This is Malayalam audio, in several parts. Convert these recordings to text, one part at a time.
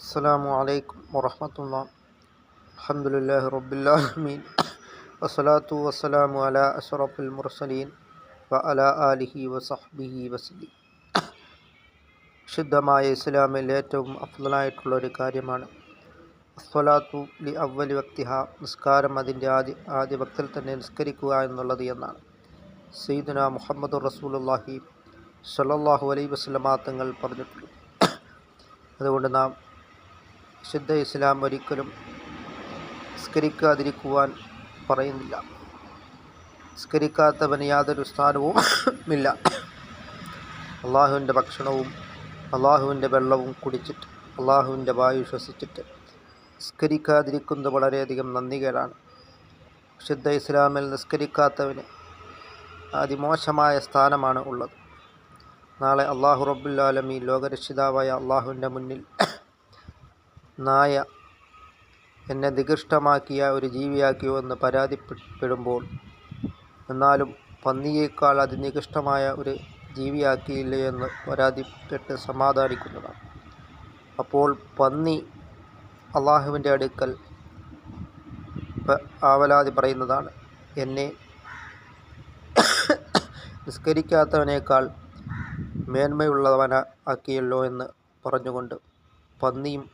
അസ്സലാമു അലൈക്കും വറഹ്മത്തുള്ളാഹി. അൽഹംദുലില്ലാഹി റബ്ബിൽ ആലമീൻ. വസ്സലാത്തു വസ്സലാമു അലാ അഷ്റഫിൽ മുർസലീൻ വഅലാ ആലിഹി വസഹ്ബിഹി വസല്ലം. ശുദ്ധമായ ഇസ്ലാമിൽ ഏറ്റവും അഫ്ളലായിട്ടുള്ള ഒരു കാര്യമാണ് അസ്സലാത്തു ലി അവ്വലി വക്തിഹ, നിസ്കാരം അതിൻ്റെ ആദ്യ വക്തിൽ തന്നെ നിസ്കരിക്കുക എന്നുള്ളത് എന്നാണ് സയ്യിദുനാ മുഹമ്മദുർ റസൂലുള്ളാഹി സ്വല്ലല്ലാഹു അലൈഹി വസല്ലമ തങ്ങൾ പറഞ്ഞിട്ടുള്ളത്. അതുകൊണ്ട് നാം ശുദ്ധ ഇസ്ലാം ഒരിക്കലും നിസ്കരിക്കാതിരിക്കുവാൻ പറയുന്നില്ല. നിസ്കരിക്കാത്തവന് യാതൊരു സ്ഥാനവും ഇല്ല. അള്ളാഹുവിൻ്റെ ഭക്ഷണവും അള്ളാഹുവിൻ്റെ വെള്ളവും കുടിച്ചിട്ട് അള്ളാഹുവിൻ്റെ വായു ശ്വസിച്ചിട്ട് നിസ്കരിക്കാതിരിക്കുന്നത് വളരെയധികം നന്ദികേടാണ്. ശുദ്ധ ഇസ്ലാമിൽ നിസ്കരിക്കാത്തവന് അതിമോശമായ സ്ഥാനമാണ് ഉള്ളത്. നാളെ അള്ളാഹു റബ്ബുൽ ആലമീൻ ലോകരക്ഷിതാവായ അള്ളാഹുവിൻ്റെ മുന്നിൽ നായ എന്നെ നികൃഷ്ടമാക്കിയ ഒരു ജീവിയാക്കിയോ എന്ന് പരാതിപ്പെടുമ്പോൾ, എന്നാലും പന്നിയേക്കാൾ അതിനികൃഷ്ടമായ ഒരു ജീവിയാക്കിയില്ലേ എന്ന് പരാതിപ്പെട്ട് സമാധാനിക്കുന്നതാണ്. അപ്പോൾ പന്നി അള്ളാഹുവിൻ്റെ അടുക്കൽ ആവലാതി പറയുന്നതാണ്, എന്നെ നിസ്കരിക്കാത്തവനേക്കാൾ മേന്മയുള്ളവനാക്കിയല്ലോ എന്ന് പറഞ്ഞുകൊണ്ട് പന്നിയും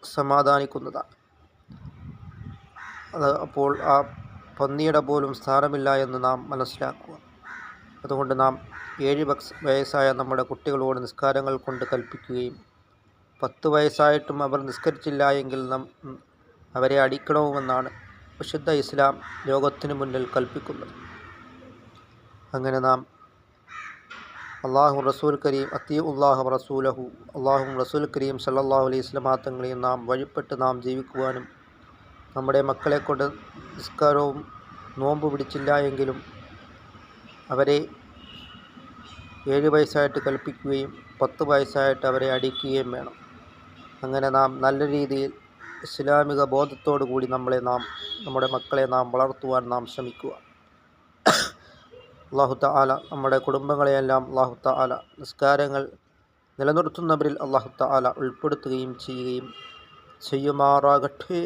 സമാധാനിക്കുന്നതാണ്. അപ്പോൾ ആ പന്നിയുടെ പോലും സ്ഥാനമില്ല എന്ന് നാം മനസ്സിലാക്കുക. അതുകൊണ്ട് നാം 7 വയസ്സായ നമ്മുടെ കുട്ടികളോട് നിസ്കാരങ്ങൾ കൊണ്ട് കൽപ്പിക്കുകയും 10 വയസ്സായിട്ടും അവർ നിസ്കരിച്ചില്ല എങ്കിൽ അവരെ അടിക്കണമെന്നാണ് വിശുദ്ധ ഇസ്ലാം ലോകത്തിനു മുന്നിൽ കൽപ്പിക്കുന്നത്. അങ്ങനെ നാം അള്ളാഹു റസൂൽ കരീം അത്തിയുല്ലാഹു റസൂലഹു, അള്ളാഹു റസൂൽ കരീം സല്ലല്ലാഹു അലൈഹി വസല്ലമ തങ്ങളെയും നാം വഴിപ്പെട്ട് നാം ജീവിക്കുവാനും, നമ്മുടെ മക്കളെ കൊണ്ട് നിസ്കാരവും നോമ്പ് പിടിച്ചില്ല എങ്കിലും അവരെ 7 വയസ്സായിട്ട് കൽപ്പിക്കുകയും 10 വയസ്സായിട്ട് അവരെ അടിക്കുകയും വേണം. അങ്ങനെ നാം നല്ല രീതിയിൽ ഇസ്ലാമിക ബോധത്തോടു കൂടി നമ്മുടെ മക്കളെ നാം വളർത്തുവാൻ നാം ശ്രമിക്കുക. അല്ലാഹു തആല നമ്മുടെ കുടുംബങ്ങളെയെല്ലാം അല്ലാഹു തആല നിസ്കാരങ്ങൾ നിലനിർത്തുന്നവരിൽ അല്ലാഹു തആല ഉൾപ്പെടുത്തുകയും ചെയ്യുമാറാകട്ടെ.